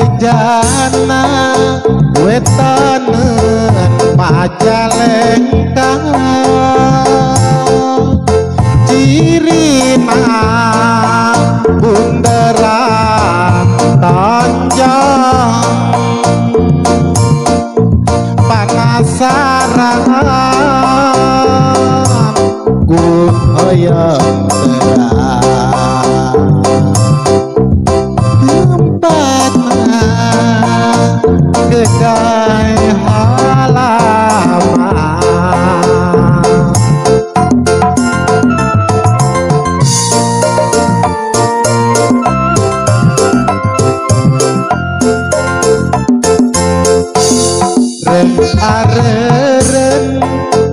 bejana wetanen Majalengka cirina bundaran Tanjung panasaran ku hoyong tempatna kedai halaman areren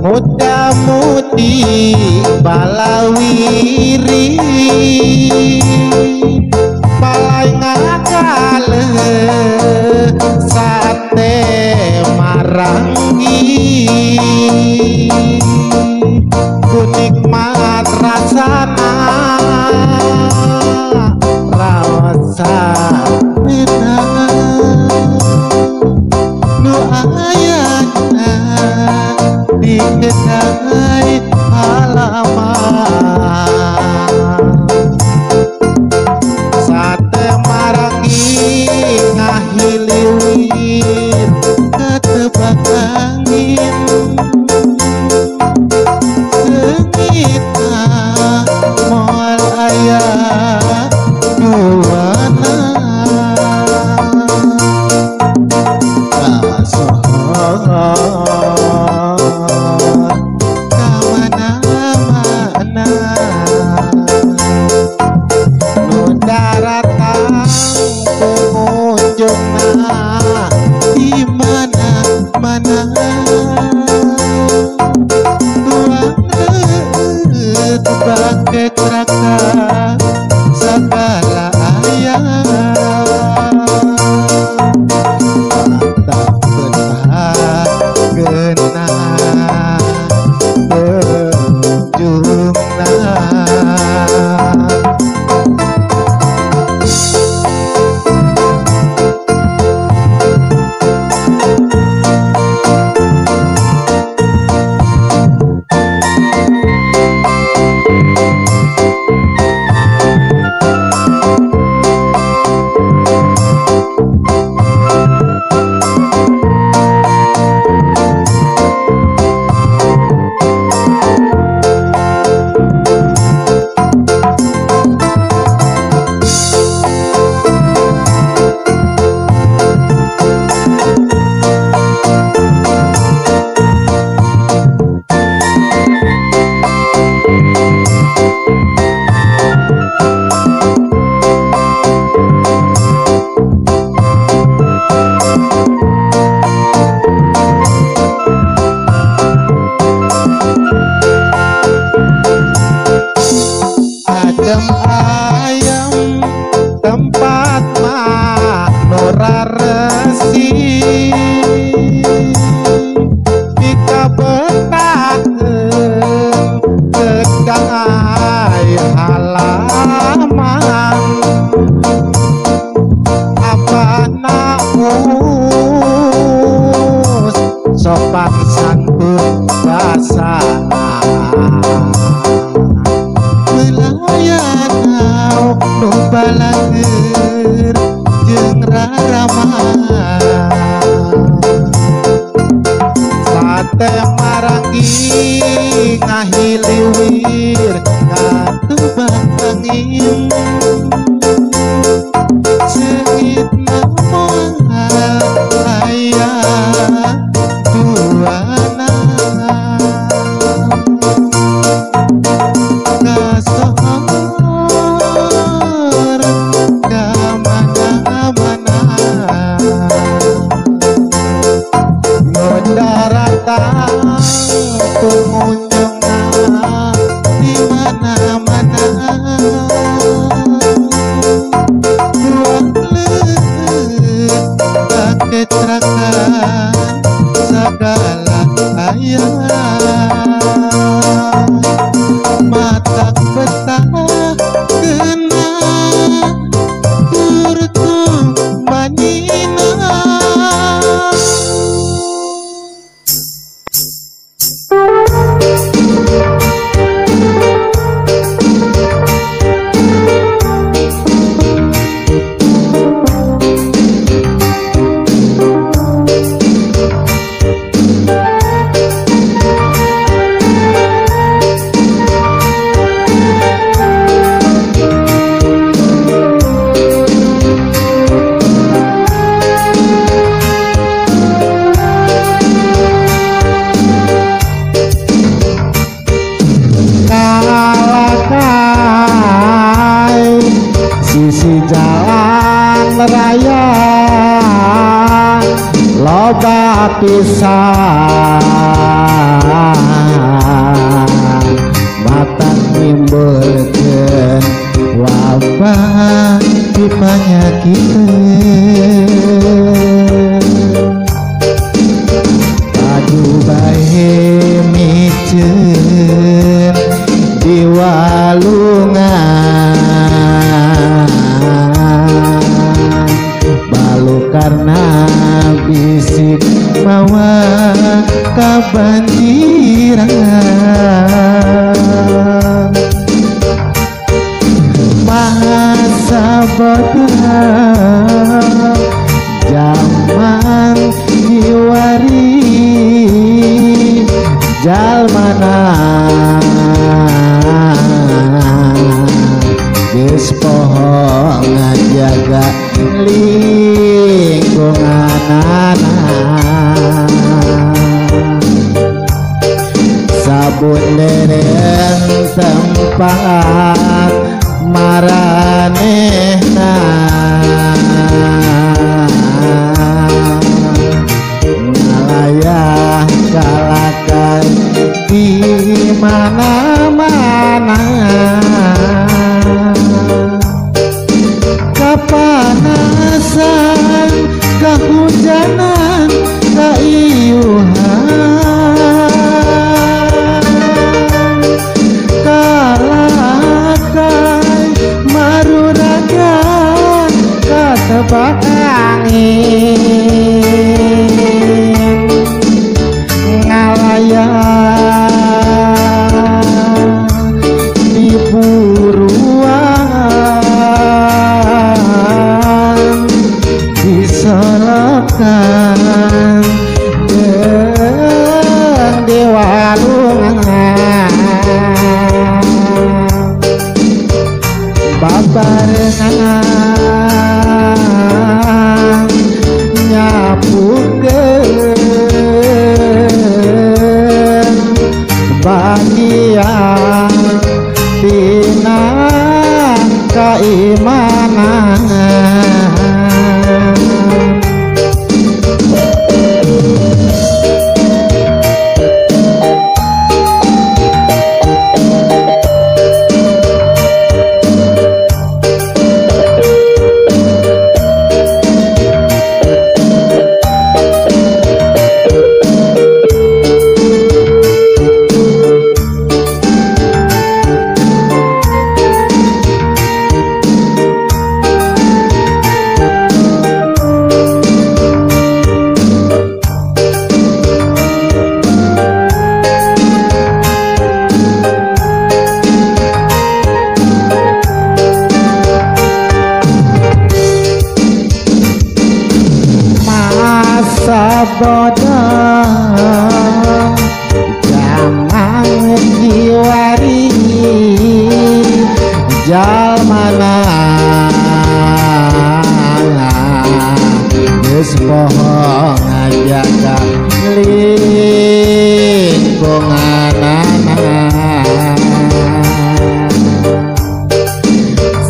muda-mudi balawiri balai ngakale sate marangi kunikmat rasana rasa nu ayana di kedai halaman sate marangi ngahiliwir ketebak angin sengita moal ayah duana kamana-mana nu daratan pengunjungna di mana-mana tuang bake traka segala ayah tak betah kena berjumlah adem ayam tempat manora resi jika betakeun kedai halaman abana us sopan santun basana melayang nu balager jeung rarama sate marangi ngahiliwir katebak angin seungitna moal aya duana pengunjungna di mana-mana ruang leut bake trakan segala ayah matak betah kena turtung banyi pisan mata timbulkeun wabah di panyakiteun padu bae miceun di walungan balu karena bisik mawa kabanjiran masa bodoh zaman diwari jalmana geus poho ngajaga lingkunganana sabun deren tempat maranehna ngalayah kalakan di mana-mana kapanasan kahujanan kaiuhan kalakai maruragan katebak angin ngalayah di buruan disolokan dan di walungan babarengan nyapukeun bagian tina keimanan bodoh zaman diwari jalmana geus poho ngajaga lingkunganana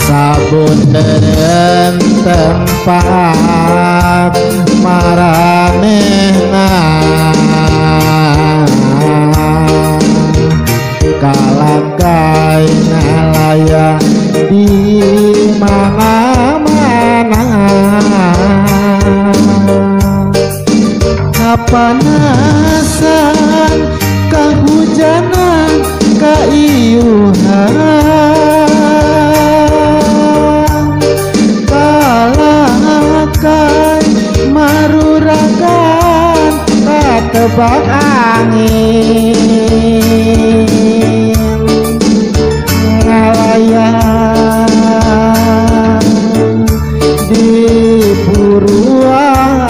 sabun deren tempat maranehna kalakai ngalayah di mana-mana kapanasan kahujanan kaiuhan kalakai maruragan katebak angin ngalayah di buruan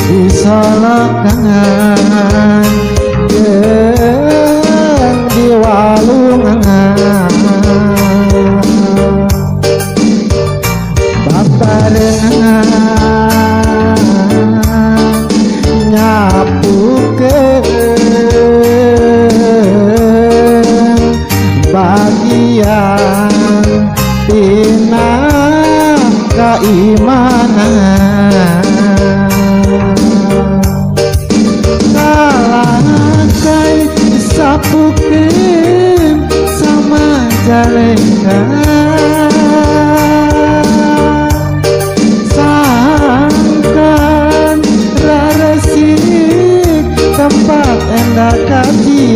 disolokan jeung di walungan babarengan nyapukeun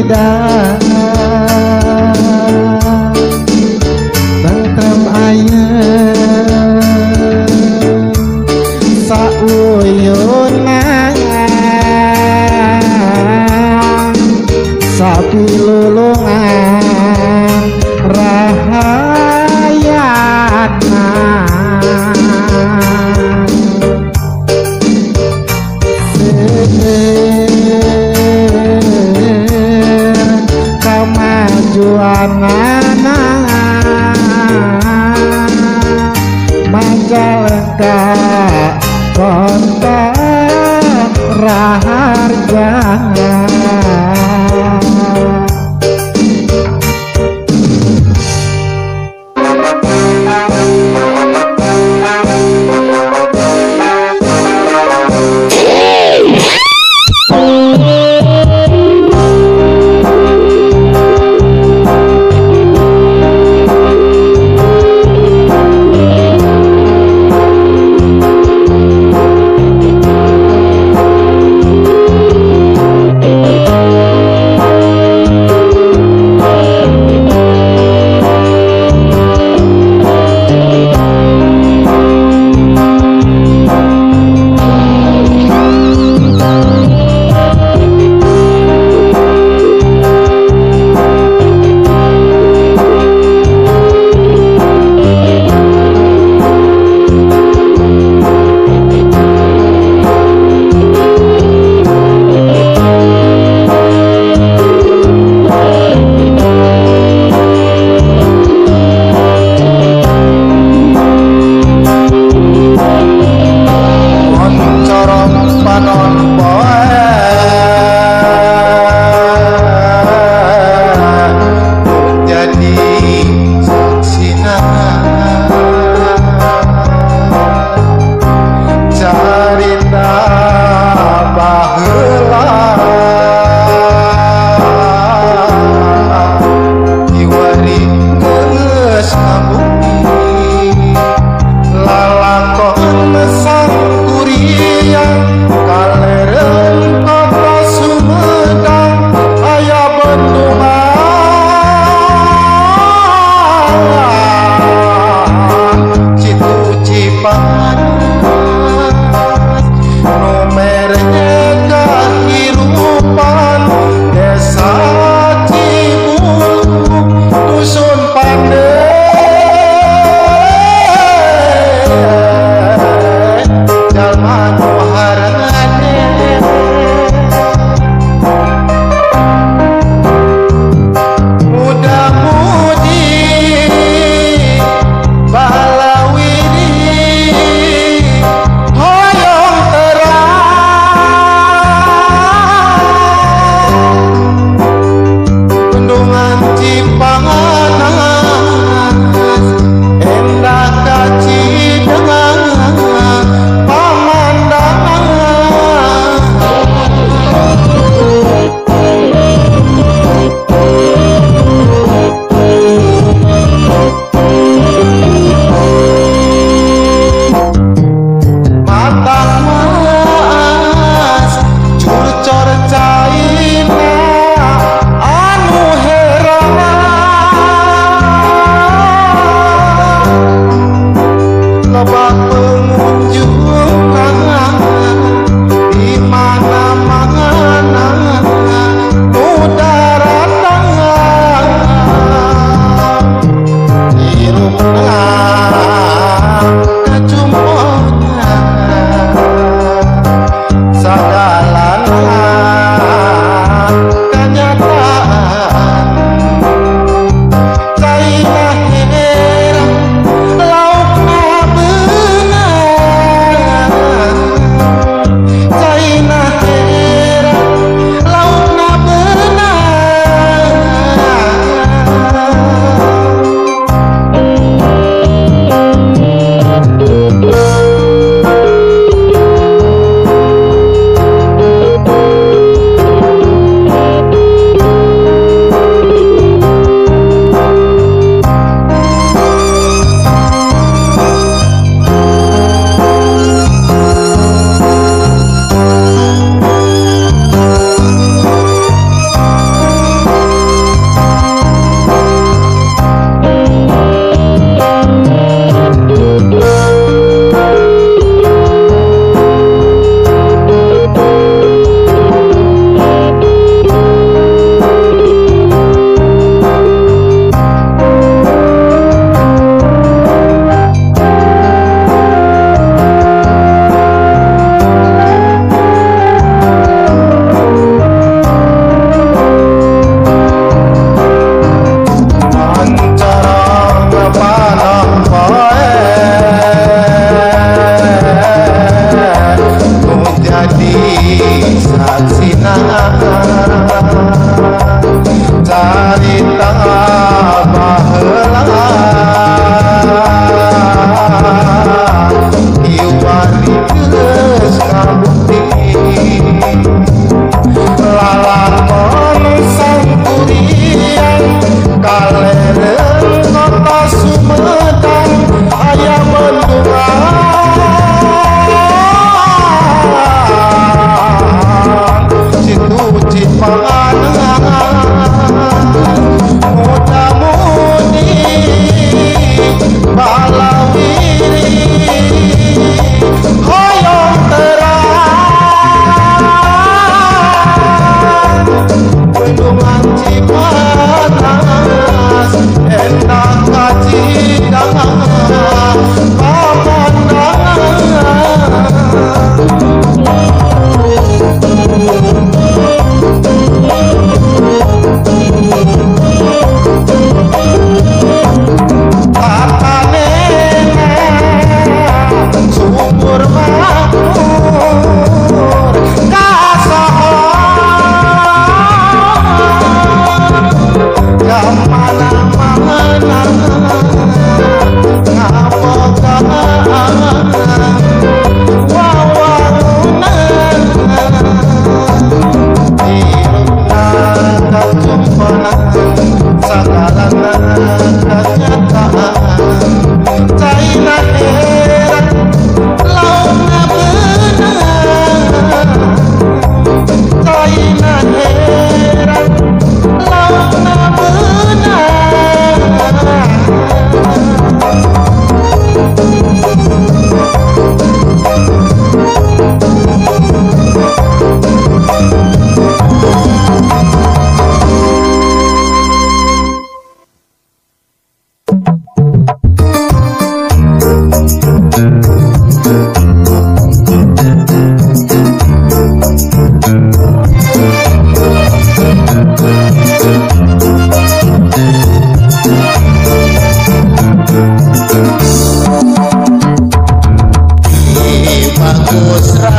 tidak tentrem ayem sauyunan sapi lulungan rahayana kemajuanana Majalengka kota raharja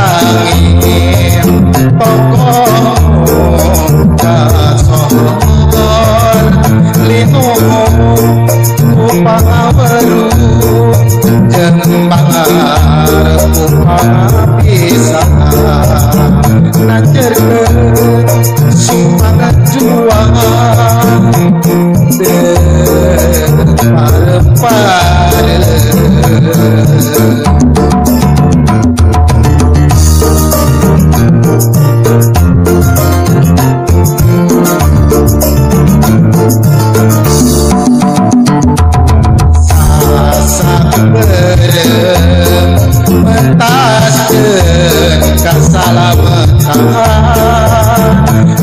angin pokok kasor linu upang baru jembangar upang pisang najer semangat juang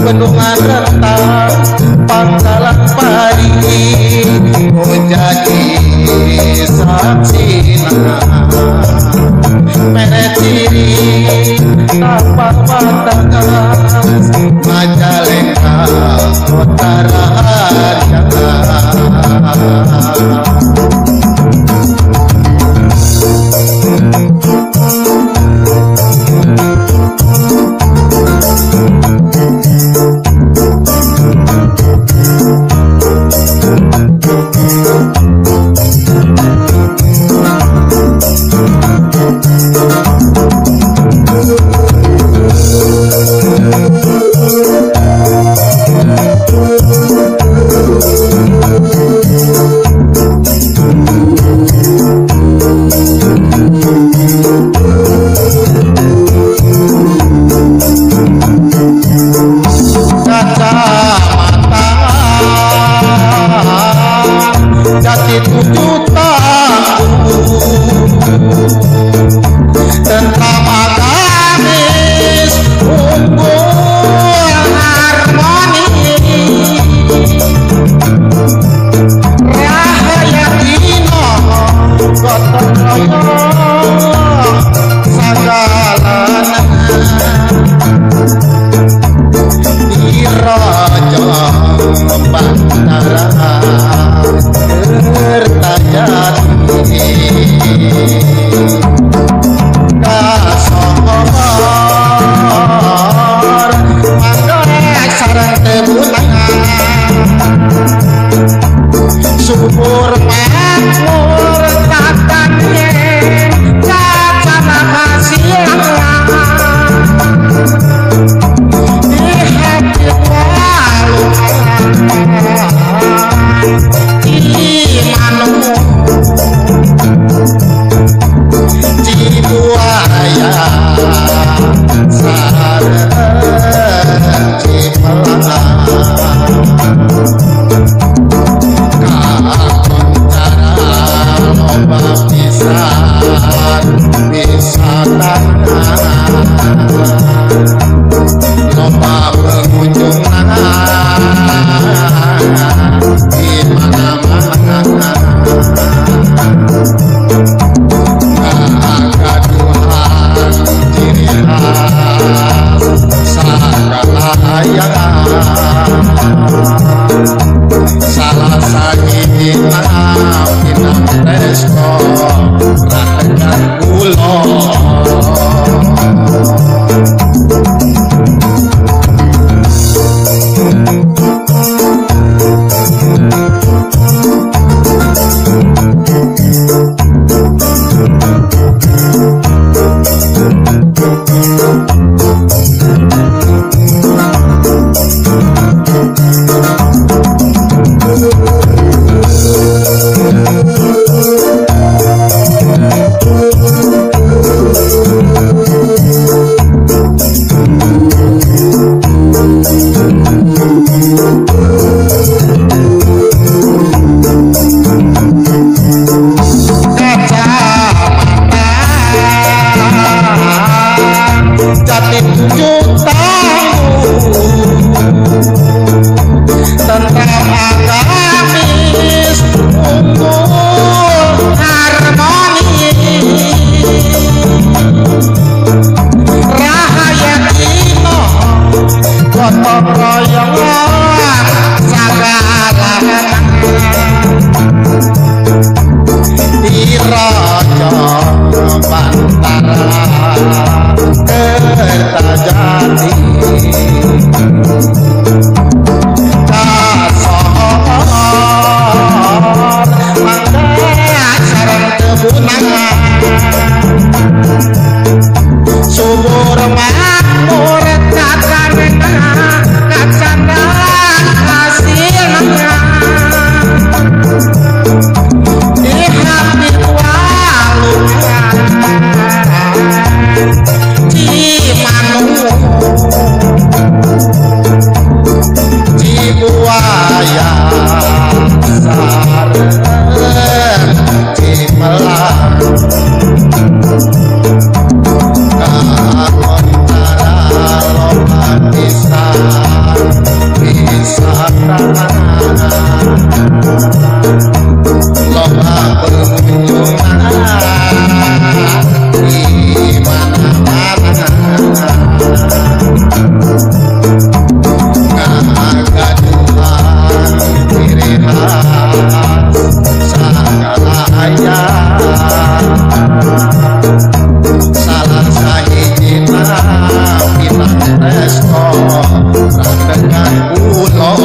bendungan rentang pangkalan pari menjadi saksi mere ciri tanpa batas Majalengka kota raja. Jati 7 tahun tentang agamis unggul harmoni rahaya dino gotong royong sagalana di raja bandara Kertajati kasomor manggare sareng tebunangan subur makmur tatane cacana hasilan di hati walu Cibuaya sareng Cipelang kakontara loba pisan wisata loba pengunjung di mana-mana kegaduhan ciri khas sakalayangan salah sajina pinang resto raketan kulo Jati 7 tahun tentang agamis unggul harmoni rahaya dino gotong royong sagalana di raja Bantara Kertajati Kasor Mangga sareng kebunangan subur makmur kacarena kacanda hasilna di hati walungan Cimanu Cibuaya Sareng Cimelang salah sahijina bilang resto dengan ulo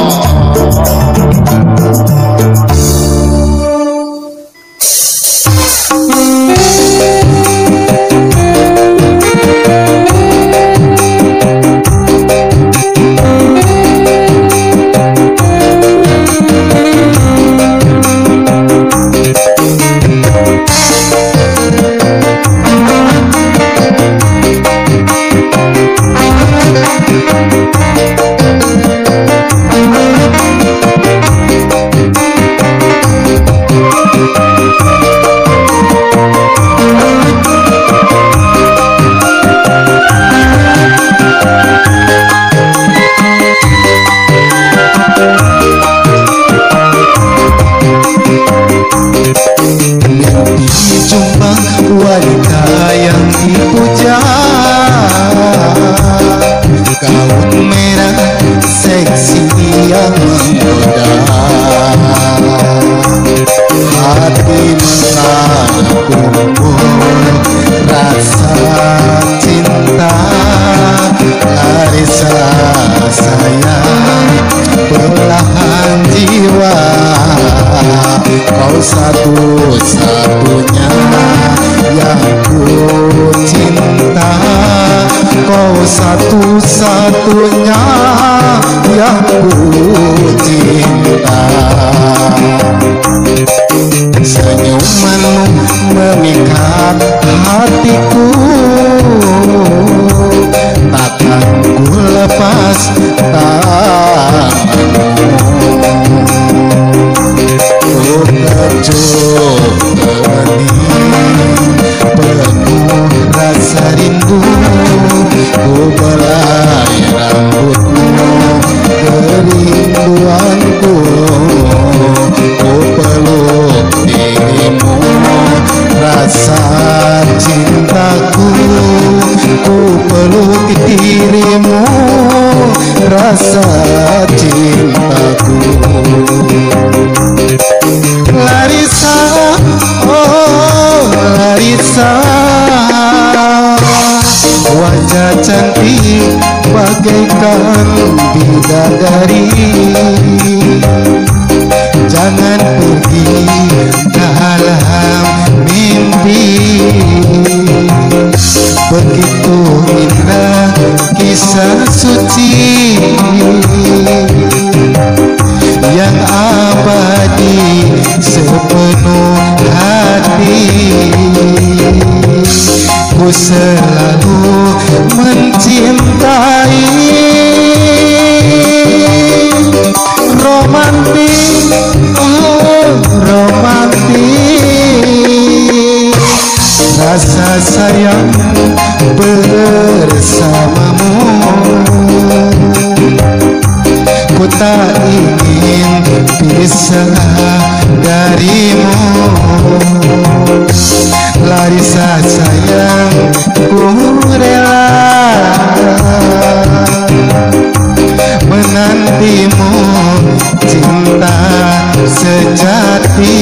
wanita yang dipuja, gaun merah seksi yang menggoda, hati menabung rasa cinta, Larissa sayang belahan jiwa, kau satu-satunya yang ku cinta, kau satu-satunya yang ku cinta. Senyumanmu memikat hatiku, takkan ku lepas tanganmu. Ku kecup kening penuh rasa rindu, ku belai rambutmu kerinduanku, ku peluk dirimu rasa cintaku, ku peluk dirimu rasa cintaku. Larissa, oh Larissa, wajah cantik bagaikan bidadari, jangan pergi dalam mimpi, begitu indah kisah suci yang abadi sepenuh hati. Ku selalu mencintai, romantis, oh romantis, rasa sayang bersamamu. Ku tak ingin pisah darimu, Larissa sayang, ku rela menantimu, cinta sejati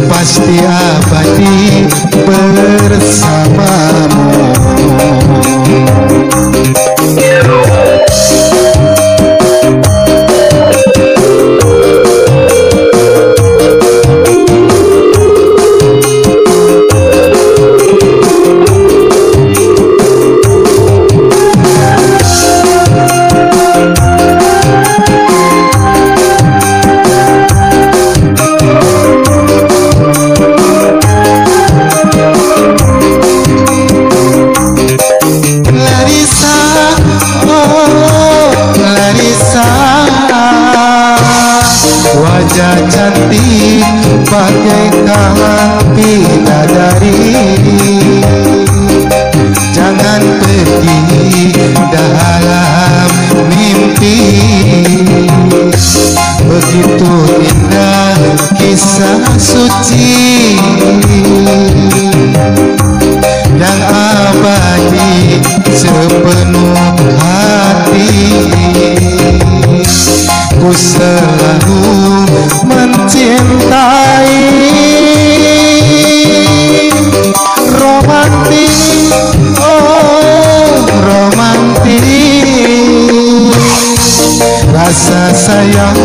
pasti pasti abadi bersamamu. Wajah cantik bagaikan bidadari, jangan pergi dalam mimpi. Begitu indah kisah suci yang abadi sepenuh hati. Ku selalu mencintai. Romantis, oh romantis, rasa sayang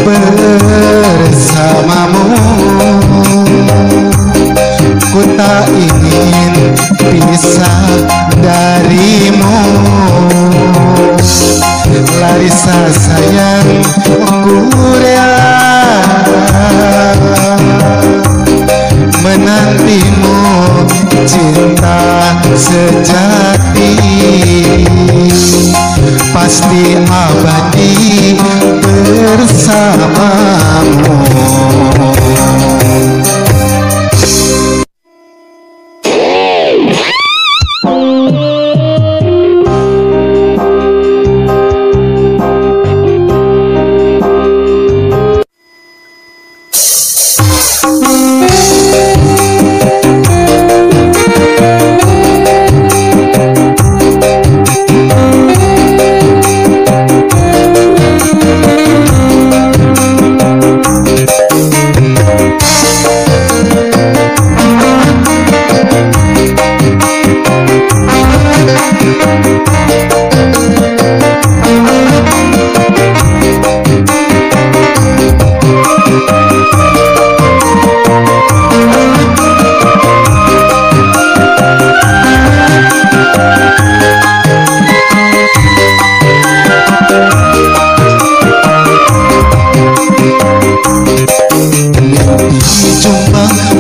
bersamamu. Ku tak ingin pisah darimu. Larissa sayang, ku rela menantimu, cinta sejati pasti abadi bersamamu.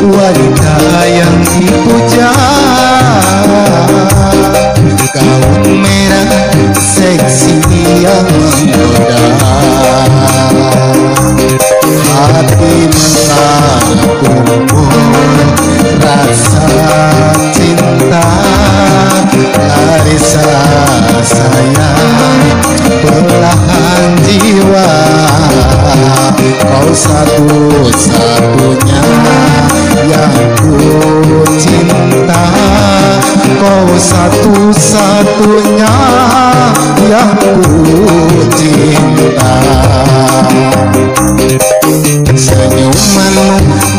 Wanita yang dipuja, gaun merah seksi yang menggoda, hati mengakumu rasa cinta. Larissa sayang, belahan jiwa, kau satu-satunya yang ku cinta. Kau satu-satunya yang ku cinta. Senyumanmu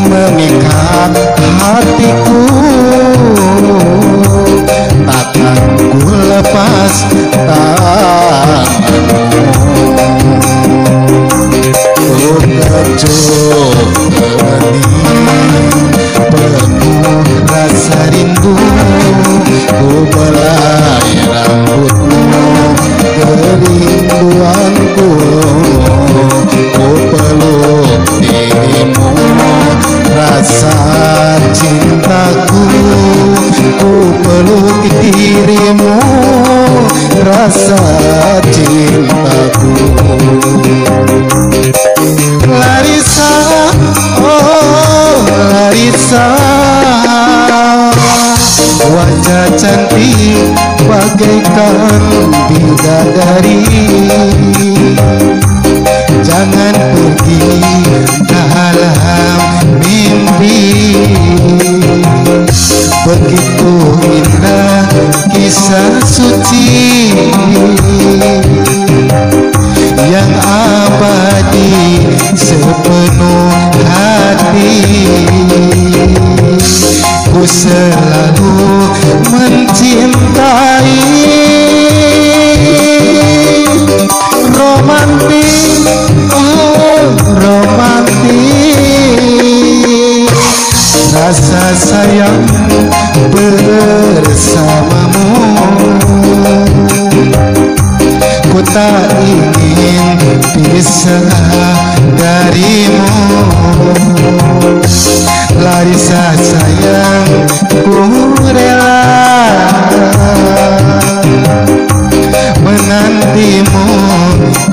memikat hatiku, takkan ku lepas tanganmu. Ku kecup benih penuh rasa rindu, ku belai rambutmu kerinduanku. Ku peluk dirimu rasa cintaku, ku peluk dirimu rasa cintaku. Larissa, oh Larissa, wajah cantik bagaikan bidadari, jangan pergi dalam mimpi. Begitu indah kisah suci yang abadi sepenuh hati. ku selalu mencintai. Romantis, oh romantis, rasa sayang bersamamu. Ku tak ingin pisah darimu. Larissa sayang, ku rela menantimu,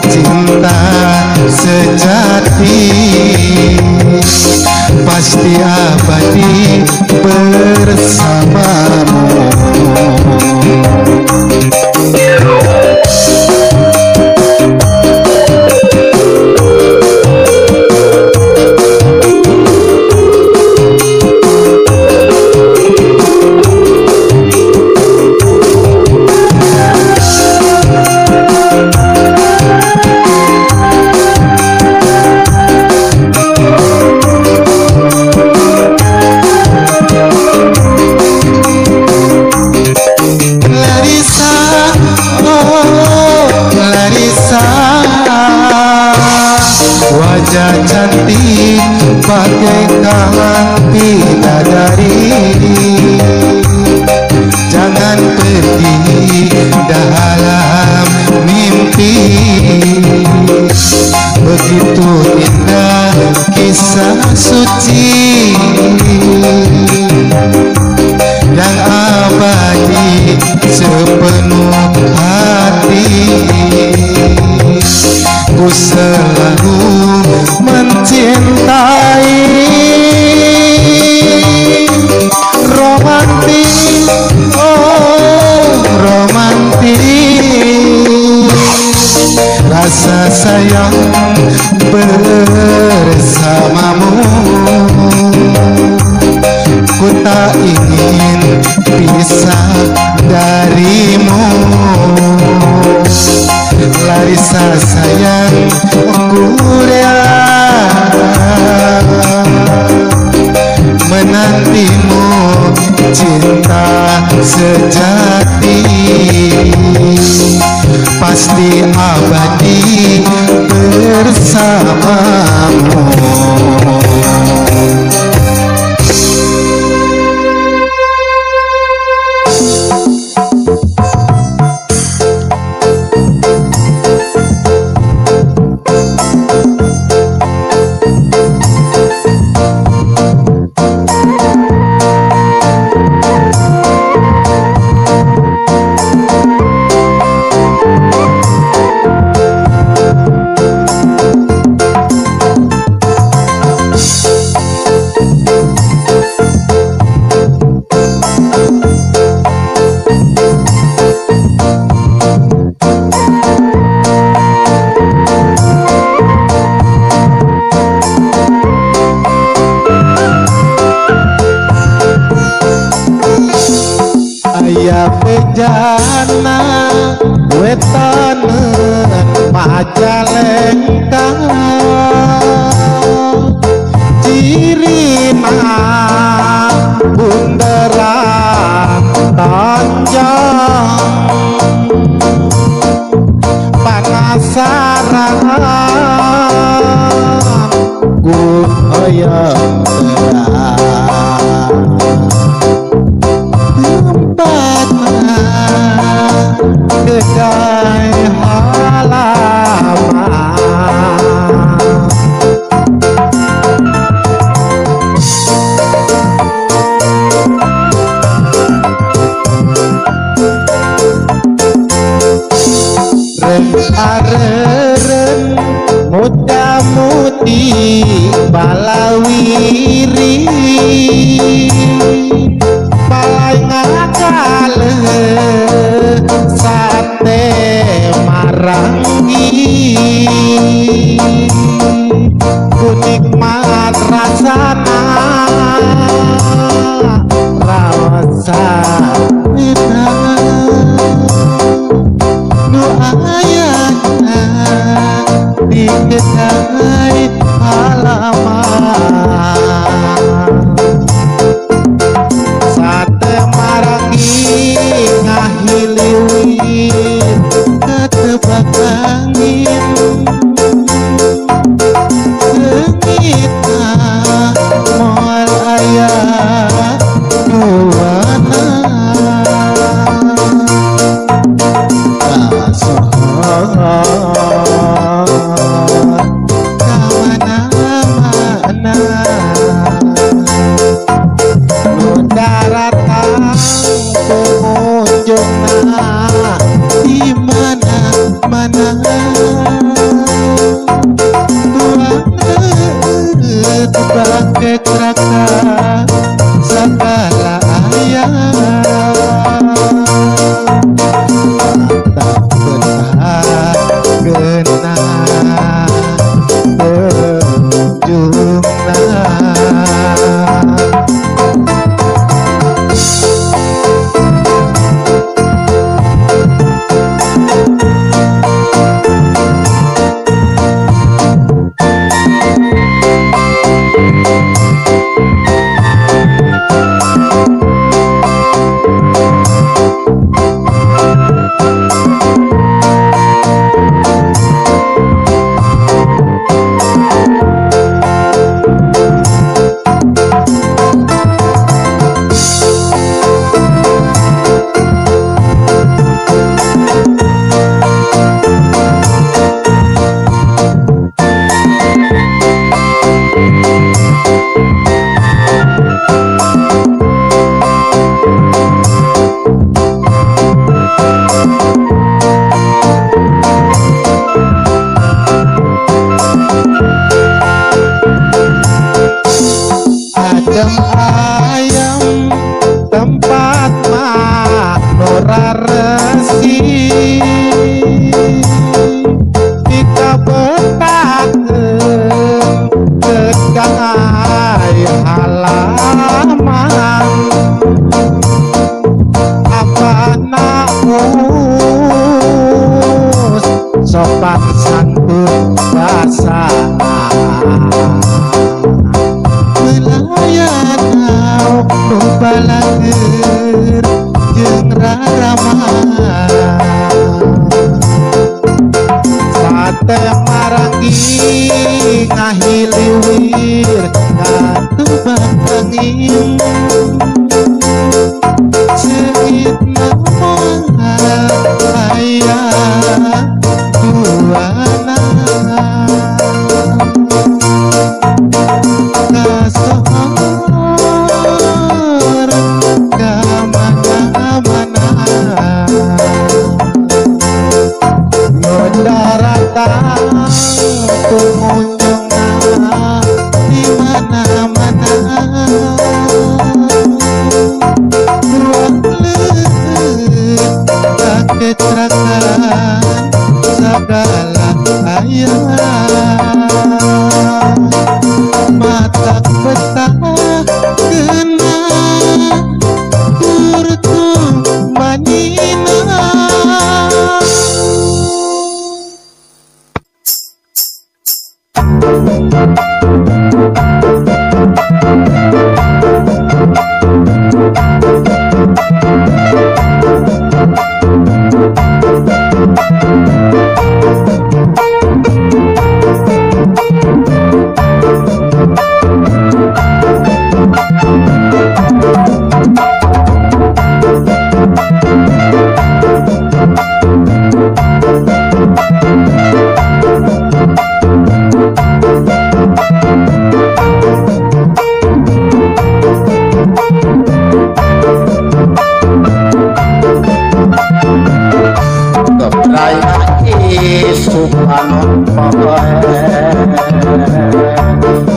cinta sejati pasti abadi bersamamu. Wajah cantik bagaikan bidadari, jangan pergi dalam mimpi. Begitu indah kisah suci yang abadi sepenuh hati. Ku selalu mencintai. Romantis, oh romantis, rasa sayang bersamamu. Ku tak ingin pisah darimu. Larissa sayang, ku rela menantimu, cinta sejati pasti abadi bersamamu. Aya bejana wetaneun Majalengka, cirina bundaran Tanjang. Penasaran ku hoyong kedai halaman. Ren areren muda-mudi balawiri, balai ngakale sate marangi. Ku nikmat rasana rasa nu ayana di kedai halaman. ngahiliwir ketebak angin sengita moal ayah duana kamana-mana daratan pengunjungna di mana-mana tuang pakai traka segala ayah tak pernah kena pengunjungna. Adem ayam tempat manora resi kita betakeun kedai halaman apa naus sopan santun basa melayana balager jeung rarama sate maranggi ngahiliwir katebak angin seitna moal ayah duana pengunjungna di mana-mana ruang leut kaketrakan segala ayah mata betah kena turtu manina.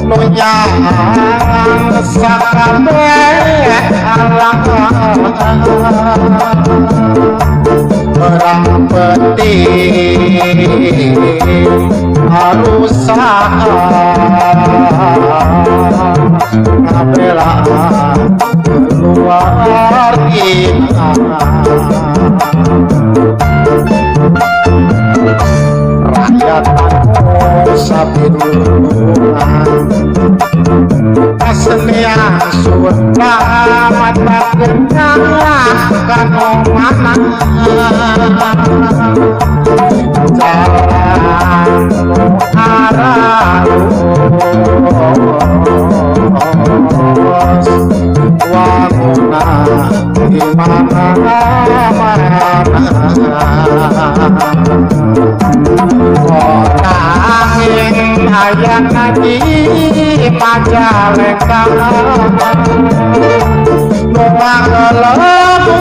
Nunyang sakabeh alang perang penting harus ngabela keluar kita rakyat sabirungan aslian sudah mata kenyang kanu mana Ayat Nabi Majalengka Numang lelebu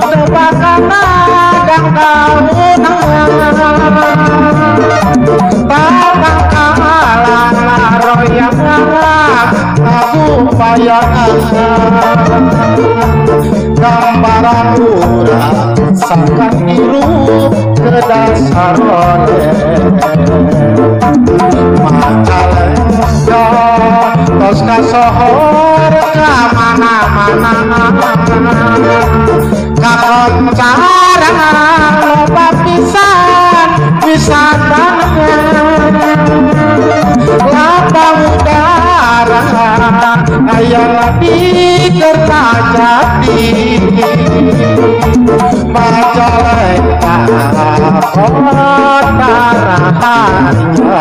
Debakan nadang daun Bakang kalan laroyang Aku bayangan Gambaran urang Sangkan biru ke dasar oleh Majalengka tos kasohor ka mana-mana kakoncara loba pisan wisata lapang udara aya di Kertajati Majalengka kota rahasia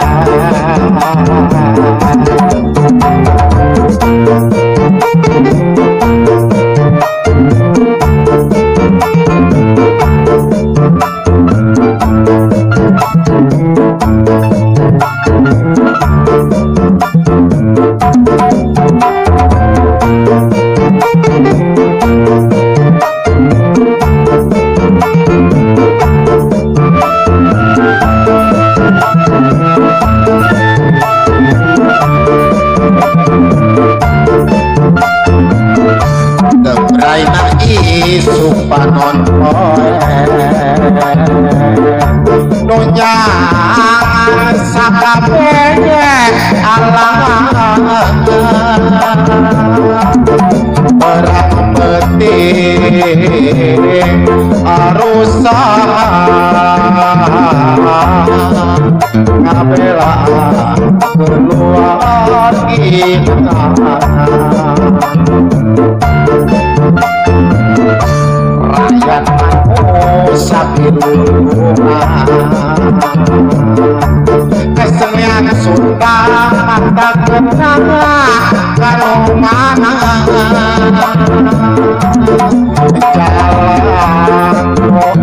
Supanon Nunya sakabehnya alang perang penting arusan ngabela keluar kita rakyat sabiru kesenian Sunda mata kenang kalau mana jalan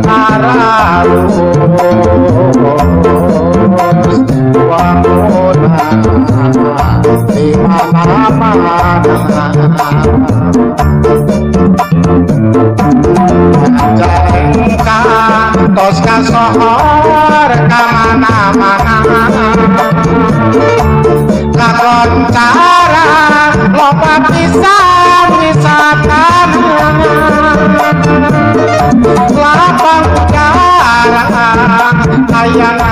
aralus wangunan di mana-mana Majalengka tos kasohor ka mana-mana kakoncara loba pisan wisata lapang udara ayana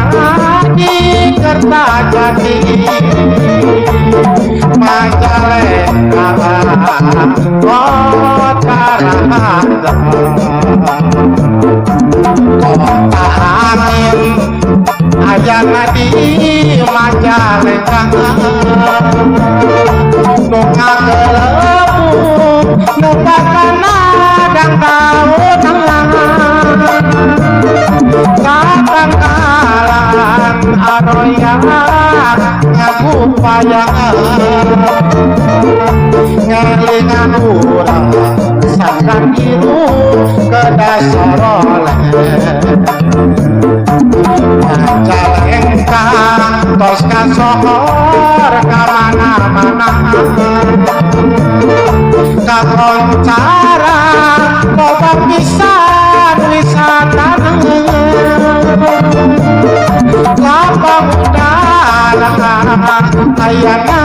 di Kertajati Majalengka kota rahasia kota angin ayana di Majalengka nunga gelebu nubakan nadang daun kakang kalan aroyang ngaku payangan ngelingan urang sangkan biru ke dasar oleh Majalengka tos kasohor ka mana-mana kakoncara loba pisan wisata lapang udara ayana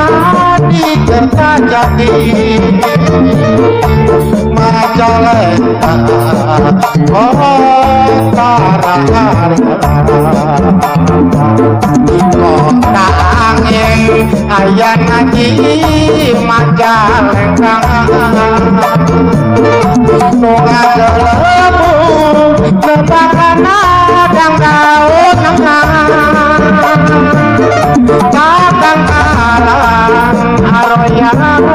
di Kertajati Majalengka kota rahasia kota angin ayana di Majalengka nunga gelebu nebakan nadang daun kakang kalan aroyang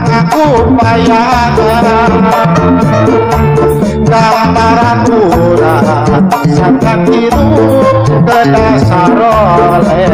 ngaku payangan gambaran urang sangat hidup ke dasar oleh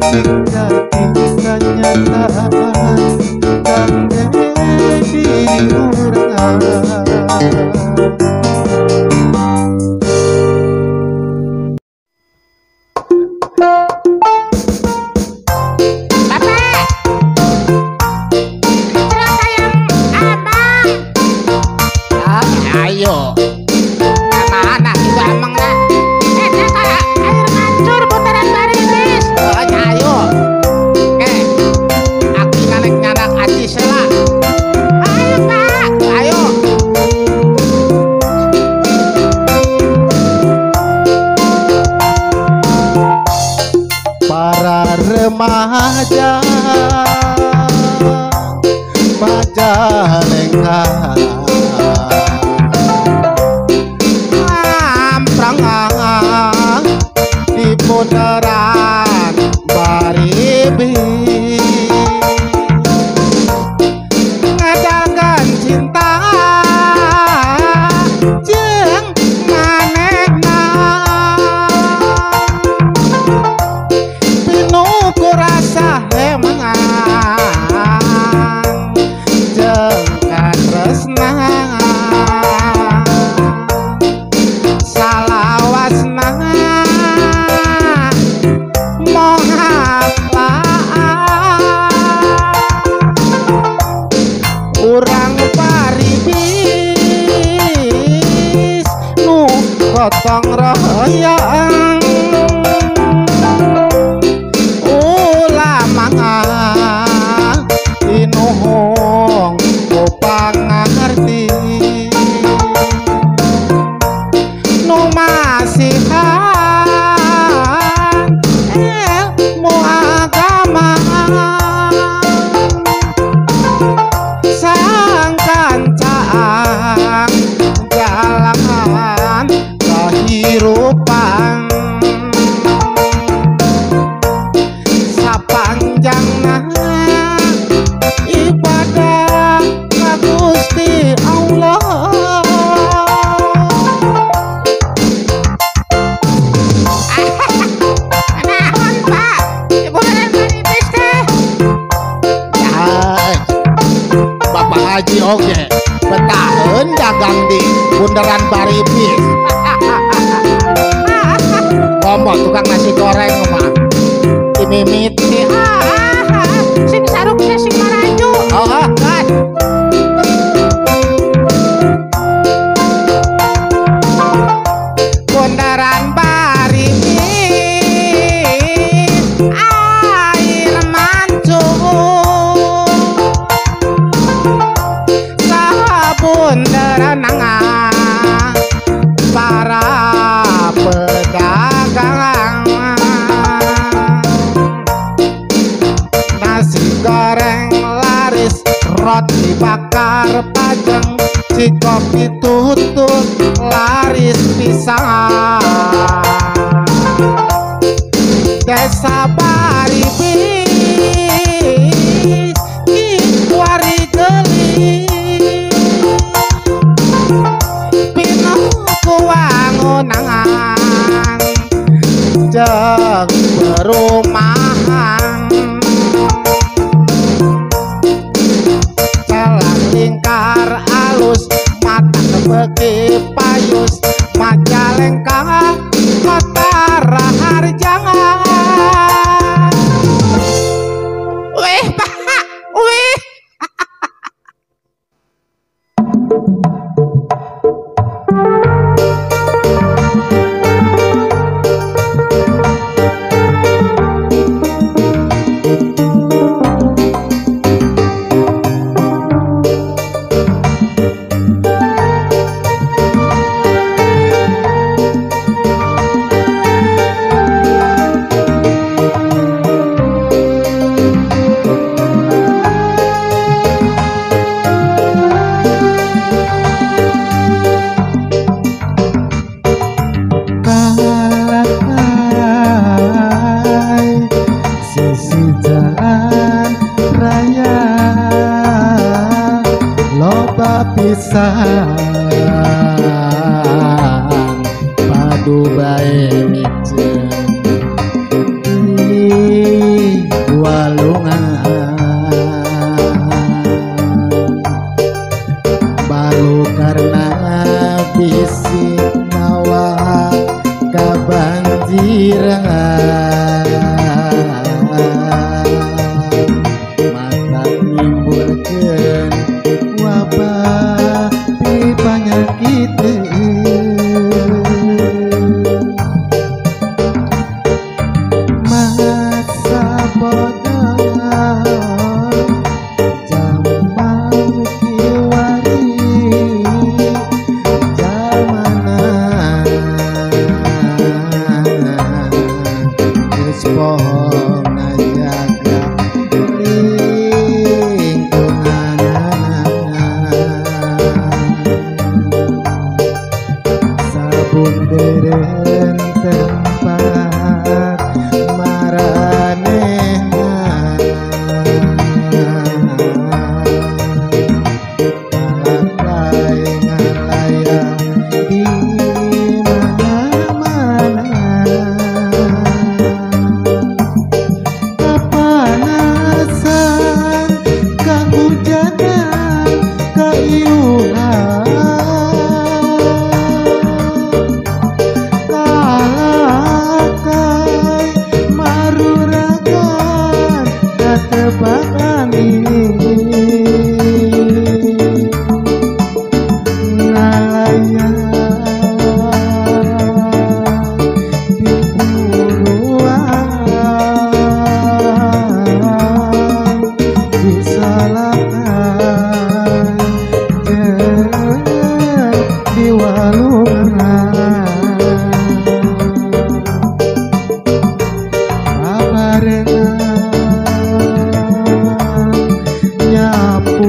sing dadi kenyataan kangge diri urang. Ayo, mana itu emang nak? Kayak air mancur putaran baris. Ayo, aku nganak aci sela. Ayo pak, ayo. Para remaja Majalengka di bundaran Baribi ngadakan cinta jeung manehna pinuku rasa lemangan jeung katresnan salawasna urang paribis nu gotong royong ulama inuhung upangarti nu masihan ilmu agama kancaan jalan kehidupan sapanjangna ibadah ka Gusti Allah. Naon Pak? Ibu manipis teh. Bapak Haji oge betaheun dagang di bundaran Baribis. Ngomong tukang nasi goreng mah dimimiti. Sing saruknya sing maraju. Kan. Bundaran Baribis air mancur sabundaran para pedagang nasi goreng laris roti bakar pajang si kopi tutut laris pisang desa Baribis kiwari gelis pinuku wangunangan jeung perumahan jalan lingkar alus mata kebeki payus Majalengka kota raharjang. Wih Pak, wih. pisan padu bae miceun barengan nyapu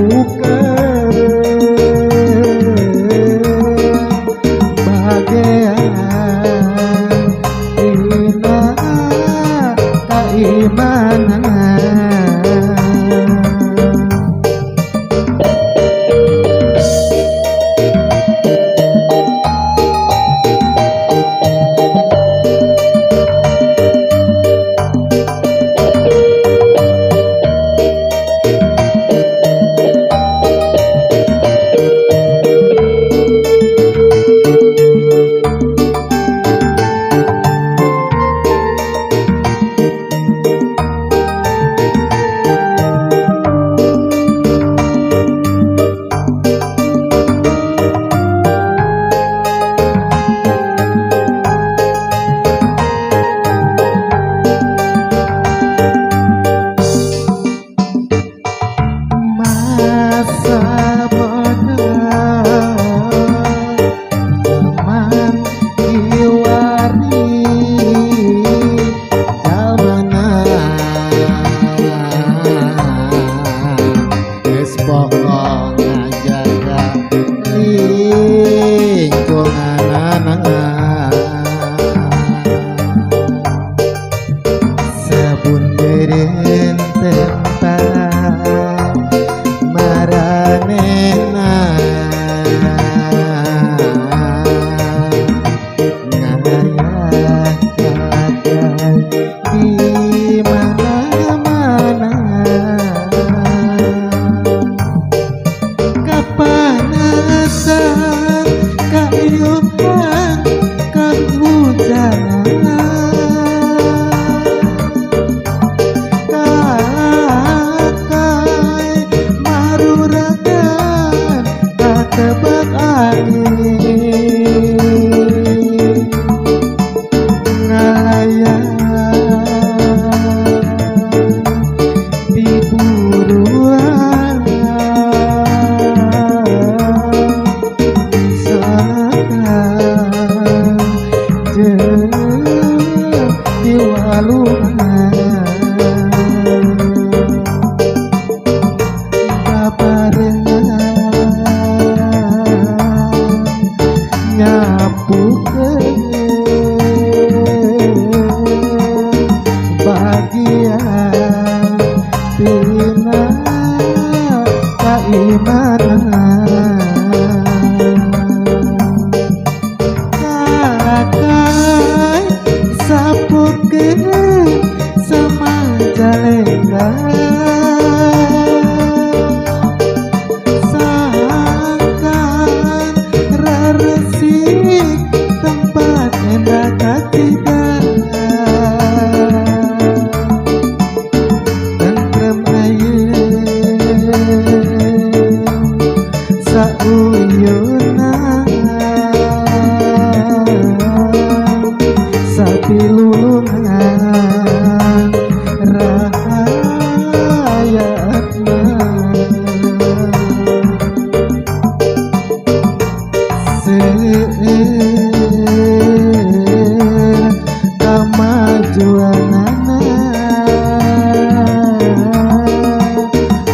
bagian dina keimanan.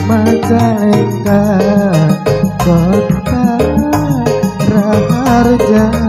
Majalengka kota Raharja.